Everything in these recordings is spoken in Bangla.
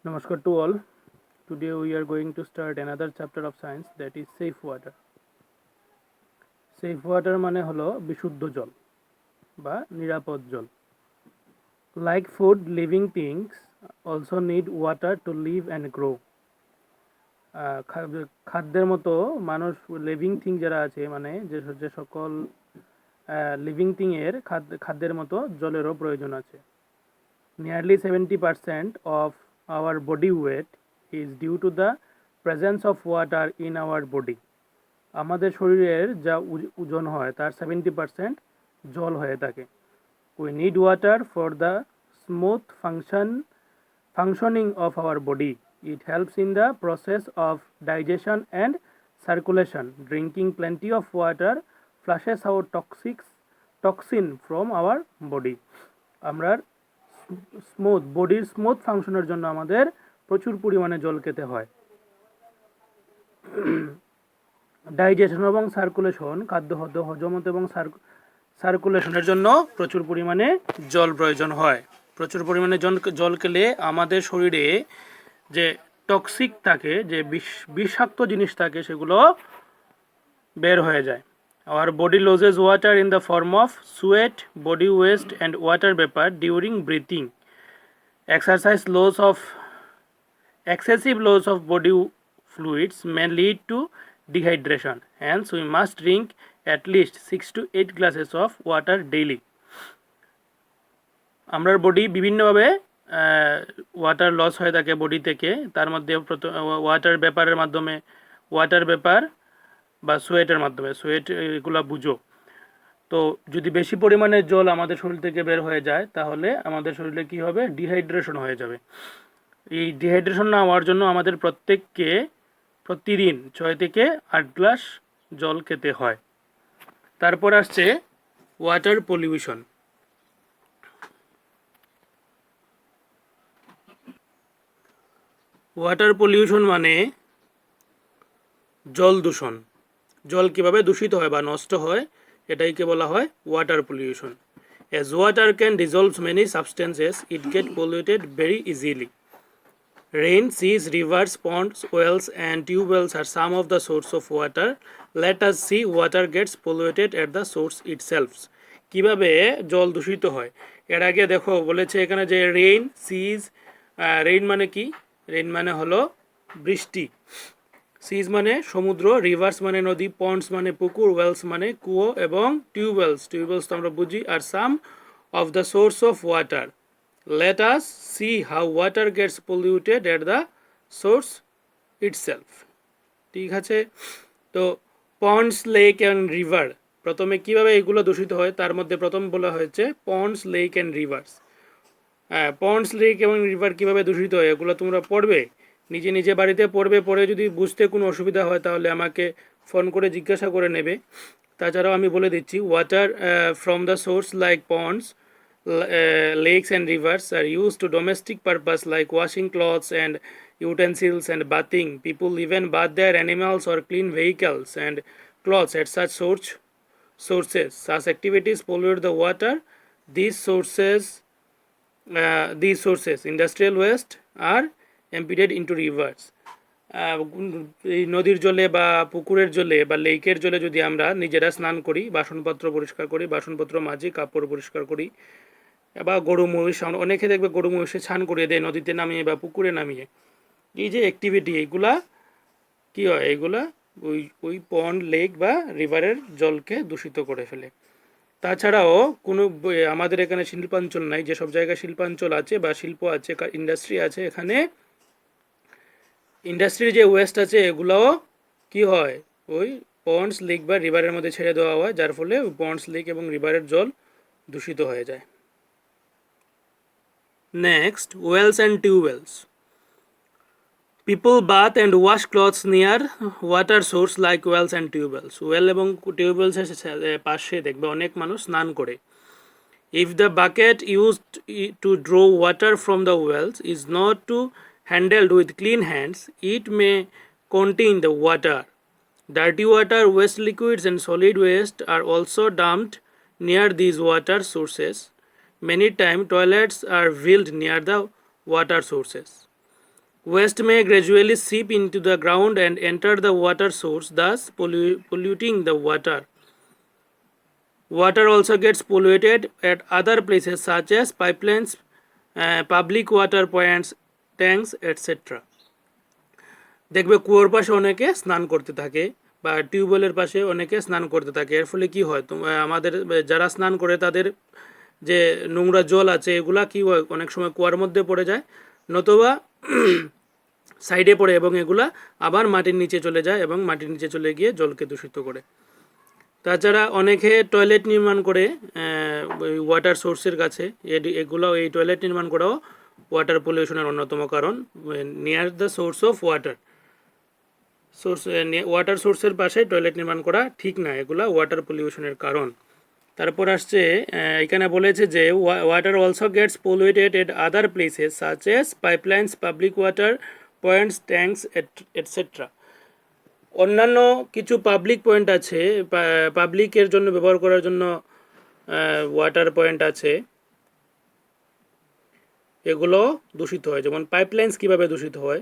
Namaskar to all. Today we are going to start another chapter of science, that is safe water. Safe water মানে হলো বিশুদ্ধ জল বা নিরাপদ জল. Like food, living things also need water to live and grow. খাদ্যের মতো মানুষ লিভিং থিং যারা আছে মানে যে সকল লিভিং থিং এর খাদ্যের মতো জলেরও প্রয়োজন আছে. Nearly 70% of our body weight is due to the presence of water in our body. আমাদের শরীরের যা ওজন হয় তার 70% জল হয়ে থাকে. We need water for the smooth functioning of our body. It helps in the process of digestion and circulation. Drinking plenty of water flushes out toxin from our body. আমরা বডির স্মুথ ফাংশনের জন্য আমাদের প্রচুর পরিমাণে জল খেতে হয়. ডাইজেশন এবং সার্কুলেশন, খাদ্য হজম এবং সার্কুলেশনের জন্য প্রচুর পরিমাণে জল প্রয়োজন হয়. প্রচুর পরিমাণে জল খেলে আমাদের শরীরে যে টক্সিক থাকে, যে বিষাক্ত জিনিস থাকে, সেগুলো বের হয়ে যায়. Our body loses water in the form of sweat, body waste and water vapor during breathing. Excessive loss of body fluids may lead to dehydration. Hence, we must drink at least 6 to 8 glasses of water daily. আমার বডি বিভিন্নভাবে ওয়াটার লস হয়ে থাকে বডি থেকে. তার মধ্যে ওয়াটার ভেপার বা সোয়েটের মাধ্যমে. সোয়েট এগুলো বুঝো. তো যদি বেশি পরিমাণে জল আমাদের শরীর থেকে বের হয়ে যায় তাহলে আমাদের শরীরে কি হবে? ডিহাইড্রেশন হয়ে যাবে. এই ডিহাইড্রেশন না হওয়ার জন্য আমাদের প্রত্যেককে প্রতিদিন 6 থেকে 8 গ্লাস জল খেতে হয়. তারপর আসছে ওয়াটার পলিউশন. ওয়াটার পলিউশন মানে জল দূষণ. জল কিভাবে দূষিত হয় বা নষ্ট হয় এটাইকে বলা হয় water pollution. As water can dissolve many substances, it gets polluted very easily. Rain, seas, rivers, ponds, wells and tube wells are some of the source of water. Let us see water gets polluted at the source itself. কিভাবে জল দূষিত হয় এর আগে দেখো বলেছে এখানে যে রেইন, সিজ. রেইন মানে কি? রেইন মানে হলো বৃষ্টি. সিজ মানে সমুদ্র, রিভার্স মানে নদী, পন্ডস মানে পুকুর, ওয়েলস মানে কুয়ো এবং টিউবওয়েলস তো আমরা বুঝি আর some of the source of water. Let us see how water gets polluted at the source itself. ঠিক আছে, তো পন্ডস, লেক অ্যান্ড রিভার, প্রথমে কিভাবে এগুলো দূষিত হয় তার মধ্যে প্রথম বলা হয়েছে ponds, lake and rivers. Ponds, lake এবং রিভার কিভাবে দূষিত হয় এগুলো তোমরা পড়বে, নিজে বাড়িতে পড়বে. পড়ে যদি বুঝতে কোনো অসুবিধা হয় তাহলে আমাকে ফোন করে জিজ্ঞাসা করে নেবে. তাছাড়াও আমি বলে দিচ্ছি, water from the source like ponds, lakes and rivers are used to domestic purpose like washing clothes and utensils and bathing. People even bath their animals or clean vehicles and clothes at such sources. Such activities pollute the water. These sources, industrial waste, are emptied into rivers. এই নদীর জলে বা পুকুরের জলে বা লেকের জলে যদি আমরা নিজেরা স্নান করি, বাসনপত্র পরিষ্কার করি, বাসনপত্র মাজি, কাপড় পরিষ্কার করি, বা গরু মহিষ, অনেকে দেখবে গরু মহিষে স্নান করিয়ে দেয় নদীতে নামিয়ে বা পুকুরে নামিয়ে. এই যে অ্যাক্টিভিটি, এইগুলা কি হয়? এইগুলা ওই পন্ড, লেক বা রিভারের জলকে দূষিত করে ফেলে. তাছাড়াও কোনো আমাদের এখানে শিল্পাঞ্চল নাই, যেসব জায়গায় শিল্পাঞ্চল আছে বা শিল্প আছে, ইন্ডাস্ট্রি আছে, এখানে ইন্ডাস্ট্রির যে ওয়েস্ট আছে এগুলোও কি হয়? ওই পন্ডস, লেক বা রিভারের মধ্যে ছেড়ে দেওয়া হয়, যার ফলে পন্ডস, লেক এবং রিভারের জল দূষিত হয়ে যায়. Next, wells and tubewells. People bath and wash clothes near water source like wells and tubewells. Well এবং টিউবওয়েলসের পাশে দেখবে অনেক মানুষ স্নান করে. If the bucket used to draw water from the wells is not handled with clean hands, it may contain the water. Dirty water, waste liquids and solid waste are also dumped near these water sources. Many times toilets are built near the water sources. Waste may gradually seep into the ground and enter the water source, thus polluting the water. Water also gets polluted at other places such as pipelines, public water points, tanks, etc. দেখবে কুয়োর পাশে অনেকে স্নান করতে থাকে বা টিউবওয়েলের পাশে অনেকে স্নান করতে থাকে। এর ফলে কি হয়, আমাদের যারা স্নান করে তাদের যে নোংরা জল আছে এগুলা কি হয়, অনেক সময় কুয়ার মধ্যে পড়ে যায়, নতুবা সাইডে পড়ে এবং এগুলা আবার মাটির নিচে চলে যায় এবং মাটির নিচে চলে গিয়ে জলকে দূষিত করে। তাছাড়া অনেকে টয়লেট নির্মাণ করে ওয়াটার সোর্সের কাছে, এগুলো এই টয়লেট নির্মাণ করাও ওয়াটার পলিউশনের অন্যতম কারণ। Near the source of water, water সোর্সের পাশে টয়লেট নির্মাণ করা ঠিক না, এগুলা ওয়াটার পলিউশনের কারণ। তারপর আসছে এখানে বলেছে যে water also gets polluted at other places such as pipelines, public water points, tanks, etcetera. অন্যান্য কিছু পাবলিক পয়েন্ট আছে, পাবলিকের জন্য ব্যবহার করার জন্য ওয়াটার পয়েন্ট আছে, এগুলো দূষিত হয়। যেমন পাইপলাইন্স কীভাবে দূষিত হয়,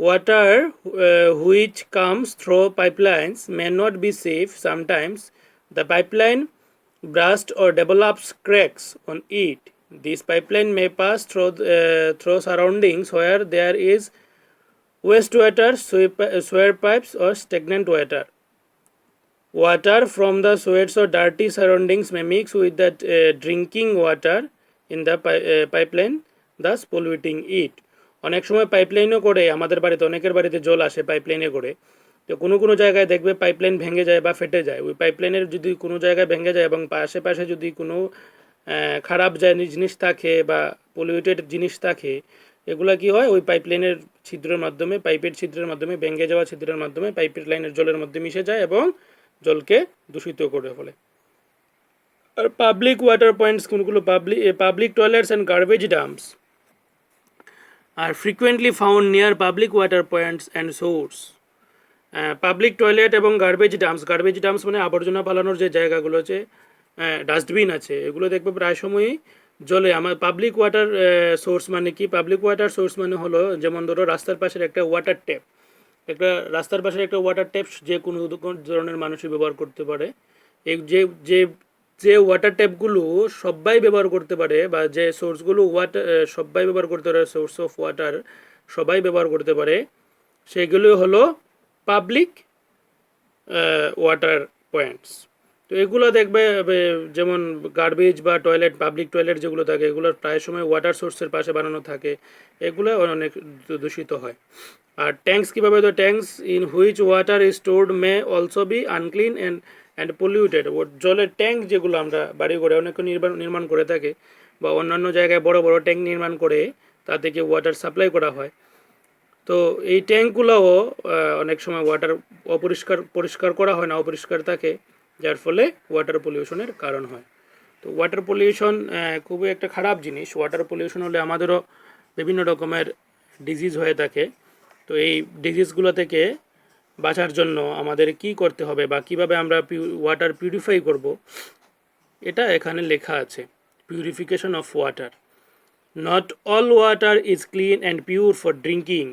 water which comes through pipelines may not be safe, sometimes the pipeline burst or develops cracks on it. This pipeline may pass through surroundings where there is wastewater, sewer pipes or stagnant water. Water from the sewers or dirty surroundings may mix with the drinking water in the pipeline, thus polluting it. অনেক সময় পাইপলাইনও করে, আমাদের বাড়িতে অনেকের বাড়িতে জল আসে পাইপলাইনে করে, তো কোনো কোনো জায়গায় দেখবে পাইপলাইন ভেঙে যায় বা ফেটে যায়। ওই পাইপলাইনের যদি কোনো জায়গায় ভেঙে যায় এবং আশেপাশে যদি কোনো খারাপ জিনিস থাকে বা পলিউটেড জিনিস থাকে, এগুলা কি হয়, ওই পাইপলাইনের ছিদ্রের মাধ্যমে, পাইপের ছিদ্রের মাধ্যমে, ভেঙে যাওয়া ছিদ্রের মাধ্যমে পাইপের লাইনের জলের মধ্যে মিশে যায় এবং জলকে দূষিত করে ফেলে। আর পাবলিক ওয়াটার পয়েন্টস কোনগুলো, public toilets and garbage dumps are frequently found near public water points and source. Public toilet এবং গার্বেজ ডাম্পস মানে আবর্জনা পালানোর যে জায়গাগুলো আছে, ডাস্টবিন আছে, এগুলো দেখবে প্রায় সময়ই জলে। আমার পাবলিক ওয়াটার সোর্স মানে কি, পাবলিক ওয়াটার সোর্স মানে হলো, যেমন ধরো রাস্তার পাশের একটা ওয়াটার ট্যাপ, রাস্তার পাশের একটা ওয়াটার ট্যাপ যে কোনো ধরনের মানুষই ব্যবহার করতে পারে। এই যে ওয়াটার ট্যাপগুলো সবাই ব্যবহার করতে পারে বা যে সোর্সগুলো সবাই ব্যবহার করতে পারে, সোর্স অফ ওয়াটার সবাই ব্যবহার করতে পারে, সেগুলো হলো পাবলিক ওয়াটার পয়েন্টস। তো এগুলো দেখবে যেমন গার্বেজ বা টয়লেট, পাবলিক টয়লেট যেগুলো থাকে, এগুলো প্রায় সময় ওয়াটার সোর্সের পাশে বানানো থাকে, এগুলো অনেক দূষিত হয়। আর ট্যাঙ্কস কীভাবে, তো tanks in which water is stored may also be unclean and polluted. জলের ট্যাঙ্ক যেগুলো আমরা বাড়ি করে অনেকে নির্মাণ করে থাকে বা অন্যান্য জায়গায় বড় বড় ট্যাঙ্ক নির্মাণ করে তা থেকে ওয়াটার সাপ্লাই করা হয়, তো এই ট্যাঙ্কগুলোও অনেক সময় ওয়াটার পরিষ্কার করা হয় না, অপরিষ্কার থাকে, যার ফলে ওয়াটার পলিউশনের কারণ হয়। তো ওয়াটার পলিউশন খুবই একটা খারাপ জিনিস। ওয়াটার পলিউশন হলে আমাদেরও বিভিন্ন রকমের ডিজিজ হয়ে থাকে। তো এই ডিজিজগুলো থেকে বাঁচার জন্য আমাদের কি করতে হবে বা কিভাবে আমরা ওয়াটার পিউরিফাই করব, এটা এখানে লেখা আছে। Purification of water. Not all water is clean and pure for drinking.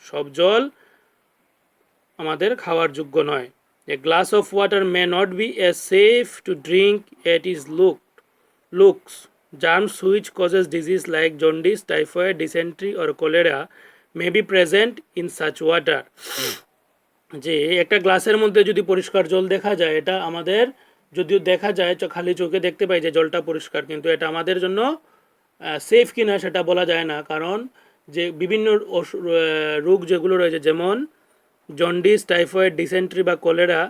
সব জল আমাদের খাওয়ার যোগ্য নয়। A glass of water may not be as safe to drink as it looks. Germs which causes disease like jaundice, typhoid, dysentery or cholera may be present in such water. যে একটা গ্লাসের মধ্যে যদি পরিষ্কার জল দেখা যায়, এটা আমাদের যদিও দেখা যায় খালি চোখে দেখতে পাই যে জলটা পরিষ্কার, কিন্তু এটা আমাদের জন্য সেফ কিনা সেটা বলা যায় না, কারণ যে বিভিন্ন রোগ যেগুলো রয়েছে, যেমন জন্ডিস, টাইফয়েড, ডিসেন্ট্রি বা কলেরা,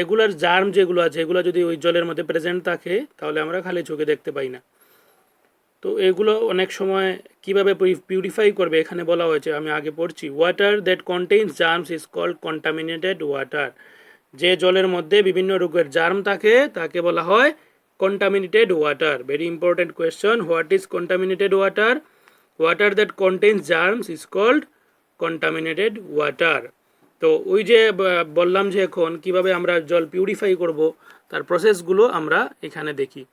এগুলার জার্ম যেগুলো আছে, এগুলো যদি ওই জলের মধ্যে প্রেজেন্ট থাকে তাহলে আমরা খালি চোখে দেখতে পাই না। তো এগুলো অনেক সময় কিভাবে পিউরিফাই করবে এখানে বলা হয়েছে, আমি আগে পড়ছি। Water that contains germs is called contaminated water. যে জলের মধ্যে বিভিন্ন রোগের জার্ম থাকে তাকে বলা হয় contaminated water. Very important question, what is contaminated water? Water that contains germs is called contaminated water. তো ওই যে বললাম যে এখন কিভাবে আমরা জল পিউরিফাই করব, তার প্রসেসগুলো আমরা এখানে দেখি।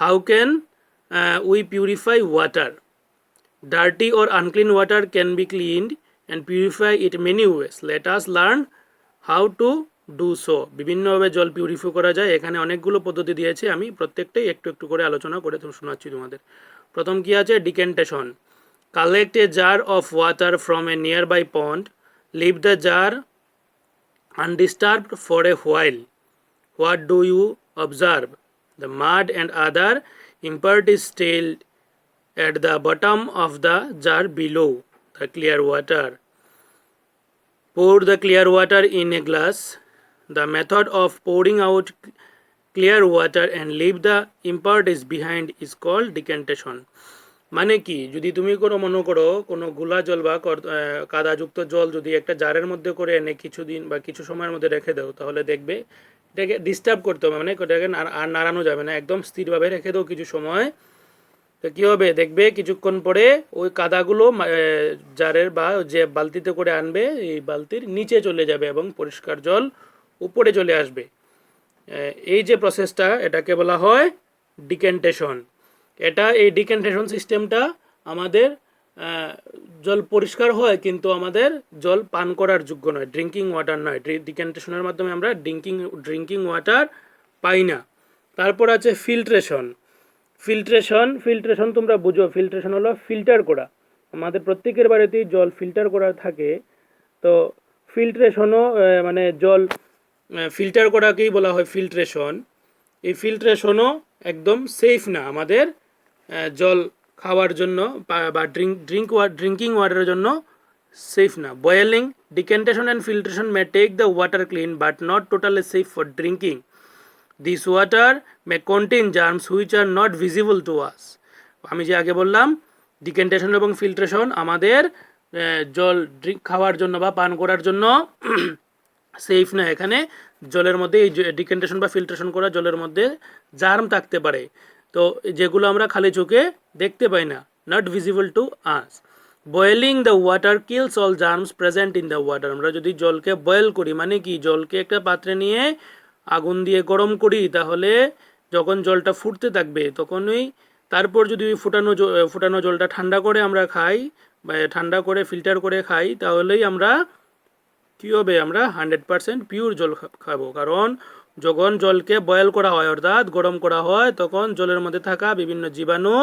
How can we purify water? Dirty or unclean water can be cleaned and purify it many ways. Let us learn how to do so. বিভিন্নভাবে জল পিউরিফাই করা যায়, এখানে অনেকগুলো পদ্ধতি দিয়েছে, আমি প্রত্যেকটাই একটু একটু করে আলোচনা করে শোনাচ্ছি তোমাদের। প্রথম কি আছে? Decantation. Collect a jar of water from a nearby pond, leave the jar undisturbed for a while. What do you observe? The mud and other impurities still at the bottom of the jar below the clear water. Pour the clear water in a glass. The method of pouring out clear water and leave the impurities behind is called decantation. মানে কি, যদি তুমি মনে করো কোনো গুলা জল বা কাদাযুক্ত জল যদি একটা জারের মধ্যে করে এনে কিছুদিন বা কিছু সময়ের মধ্যে রেখে দাও, তাহলে দেখবে এটাকে ডিস্টার্ব করতে হবে, মানে এটাকে আর নাড়ানো যাবে না, একদম স্থিরভাবে রেখে দাও কিছু সময়। তো কী হবে, দেখবে কিছুক্ষণ পরে ওই কাদাগুলো জারের বা যে বালতিতে করে আনবে এই বালতির নিচে চলে যাবে এবং পরিষ্কার জল উপরে চলে আসবে। এই যে প্রসেসটা, এটাকে বলা হয় ডিক্যান্টেশন। এই ডিক্যান্টেশন সিস্টেমটা আমাদের জল পরিষ্কার হয়, কিন্তু আমাদের জল পান করার যোগ্য নয়, ড্রিঙ্কিং ওয়াটার নয়। ডিক্যান্টেশনের মাধ্যমে আমরা ড্রিঙ্কিং ওয়াটার পাই না। তারপর আছে ফিল্ট্রেশন। ফিল্ট্রেশন তোমরা বুঝো, ফিল্ট্রেশন হলো ফিল্টার করা। আমাদের প্রত্যেকের বাড়িতেই জল ফিল্টার করা থাকে। তো ফিল্ট্রেশনও মানে জল ফিল্টার করাকেই বলা হয় ফিল্ট্রেশন। এই ফিল্ট্রেশনও একদম সেফ না আমাদের জল খাওয়ার জন্য বা ড্রিঙ্কিং ওয়াটারের জন্য সেফ না। Boiling, decantation and filtration may take the water clean but not totally safe for drinking. This water may contain germs which are not visible to us. আমি যে আগে বললাম ডিক্যান্টেশন এবং ফিল্ট্রেশন আমাদের জল খাওয়ার জন্য বা পান করার জন্য সেফ না। এখানে জলের মধ্যে এই ডিক্যান্টেশন বা ফিল্ট্রেশন করা জলের মধ্যে জার্ম থাকতে পারে, তো যেগুলো আমরা খালি চোখে দেখতে পাই না, not visible to us. Boiling the water kills all germs present in the water. আমরা যদি জলকে বয়েল করি, মানে কি, জলকে একটা পাত্রে নিয়ে আগুন দিয়ে গরম করি, তাহলে যখন জলটা ফুটতে থাকবে তখনই তারপর যদি ফুটানো জলটা ঠান্ডা করে আমরা খাই বা ঠান্ডা করে ফিল্টার করে খাই, তাহলেই আমরা কী হবে, আমরা 100% পিওর জল খাবো। কারণ যখন জলকে বয়েল করা হয় অর্থাৎ গরম করা হয়, তখন জলের মধ্যে থাকা বিভিন্ন জীবাণু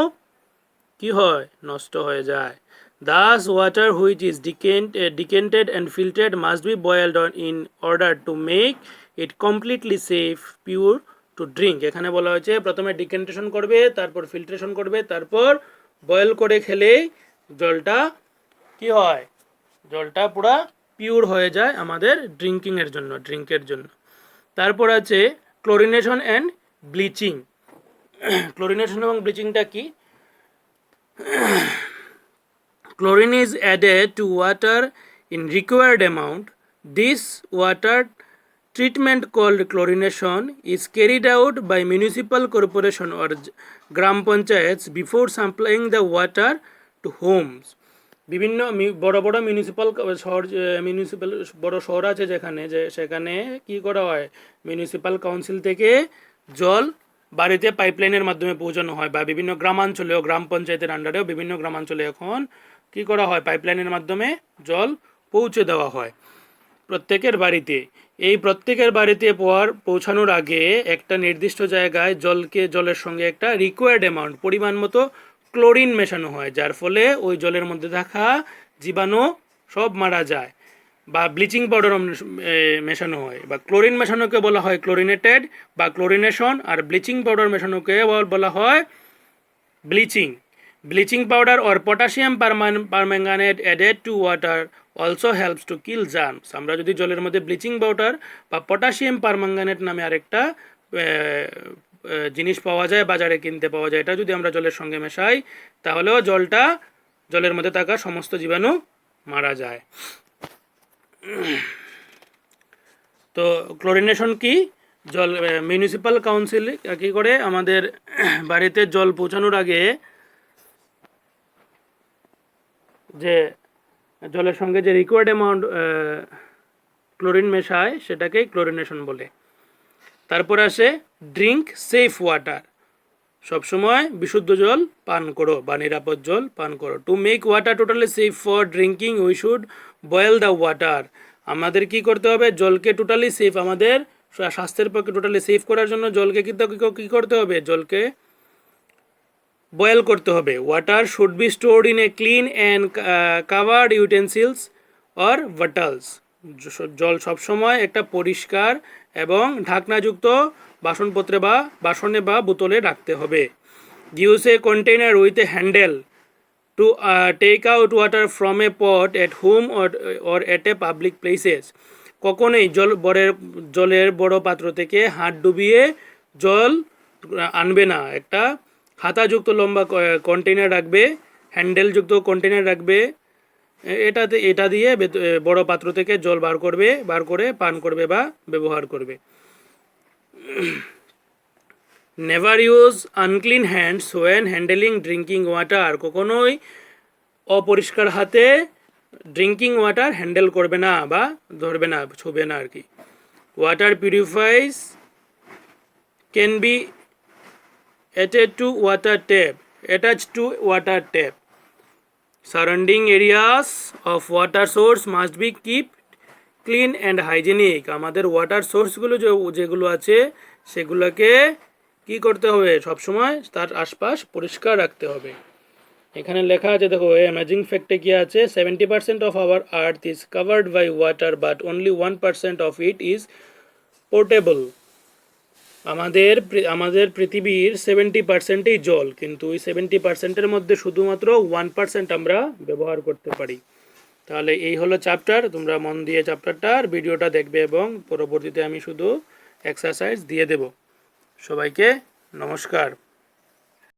কি হয়, নষ্ট হয়ে যায়। Thus water which is decanted and filtered must be boiled in order to make it completely safe, pure to drink. এখানে বলা হয়েছে প্রথমে ডিক্যান্টেশন করবে, তারপর ফিল্ট্রেশন করবে, তারপর বয়েল করে খেলে জলটা কি হয়, জলটা পুরা পিওর হয়ে যায় আমাদের ড্রিঙ্কের জন্য। তারপর আছে ক্লোরিনেশন অ্যান্ড ব্লিচিং। ক্লোরিনেশন এবং ব্লিচিংটা কি? Chlorine is added to water in required amount. This water treatment called chlorination is carried out by municipal corporation or gram panchayats before supplying the water to homes. বিভিন্ন বড় বড় মিউনিসিপ্যাল বড় শহর আছে সেখানে কি করা হয়, মিউনিসিপ্যাল কাউন্সিল থেকে জল বাড়িতে পাইপলাইনের মাধ্যমে পৌঁছানো হয়, বা বিভিন্ন গ্রামাঞ্চলেও গ্রাম পঞ্চায়েতের আন্ডারেও বিভিন্ন গ্রামাঞ্চলে এখন কি করা হয়, পাইপলাইনের মাধ্যমে জল পৌঁছে দেওয়া হয় প্রত্যেকের বাড়িতে। এই প্রত্যেকের বাড়িতে পৌঁছানোর আগে একটা নির্দিষ্ট জায়গায় জলের সঙ্গে একটা রিকোয়ার্ড অ্যামাউন্ট পরিমাণ মতো ক্লোরিন মেশানো হয়, যার ফলে ওই জলের মধ্যে থাকা জীবাণু সব মারা যায়। বা ব্লিচিং পাউডার মেশানো হয়, বা ক্লোরিন মেশানোকে বলা হয় ক্লোরিনেটেড বা ক্লোরিনেশন, আর ব্লিচিং পাউডার মেশানোকে বলা হয় bleaching. Bleaching powder or potassium permanganate added to water also helps to kill germs. আমরা যদি জলের মধ্যে ব্লিচিং পাউডার বা পটাশিয়াম পারম্যাঙ্গানেট নামে আরেকটা জিনিস পাওয়া যায়, বাজারে কিনতে পাওয়া যায়, এটা যদি আমরা জলের সঙ্গে মেশাই, তাহলেও জলের মধ্যে থাকা সমস্ত জীবাণু মারা যায়। তো ক্লোরিনেশন কি, মিউনিসিপ্যাল কাউন্সিল কী করে, আমাদের বাড়িতে জল পৌঁছানোর আগে যে জলের সঙ্গে যে রিকোয়ার্ড অ্যামাউন্ট ক্লোরিন মেশায় সেটাকেই ক্লোরিনেশন বলে। তারপর আসে ড্রিঙ্ক সেফ ওয়াটার। সবসময় বিশুদ্ধ জল পান করো বা নিরাপদ জল পান করো। To make water totally safe for drinking we should boil the water, আমাদের কি করতে হবে, জলকে টোটালি সেফ, আমাদের স্বাস্থ্যের পক্ষে টোটালি সেফ করার জন্য জলকে কিন্তু কী করতে হবে, জলকে বয়েল করতে হবে। Water should be stored in a clean and covered utensils or vessels, জল সবসময় একটা পরিষ্কার এবং ঢাকনাযুক্ত বাসনপত্রে বা বাসনে বা বোতলে রাখতে হবে। Use a container with a handle to take out water from a pot at home or at a public places, কখনোই জলের বড় পাত্র থেকে হাত ডুবিয়ে জল আনবে না। একটা হাতাযুক্ত লম্বা কন্টেইনার রাখবে, হ্যান্ডেলযুক্ত কন্টেইনার রাখবে, এটা দিয়ে বড় পাত্র থেকে জল বার করে পান করবে বা ব্যবহার করবে। Never use unclean hands when handling drinking water, কখনোই অপরিষ্কার হাতে ড্রিঙ্কিং ওয়াটার হ্যান্ডেল করবে না বা ধরবে না, ছুবে না আর কি। Water পিউরিফাইজ can be attached to water tap. Surrounding areas of water source must be kept clean and hygienic. আমাদের ওয়াটার সোর্সগুলো যেগুলো আছে সেগুলোকে কি করতে হবে, সবসময় তার আশপাশ পরিষ্কার রাখতে হবে। এখানে লেখা আছে, দেখো অ্যামেজিং ফ্যাক্টে কি আছে, 70% of our earth is covered by water but only 1% of it is portable. আমাদের পৃথিবীর 70%ই জল, কিন্তু ওই 70%-এর মধ্যে শুধুমাত্র 1% আমরা ব্যবহার করতে পারি। তাহলে এই হলো চ্যাপ্টার, তোমরা মন দিয়ে চ্যাপ্টারটার ভিডিওটা দেখবে এবং পরবর্তীতে আমি শুধু এক্সারসাইজ দিয়ে দেব। সবাইকে নমস্কার।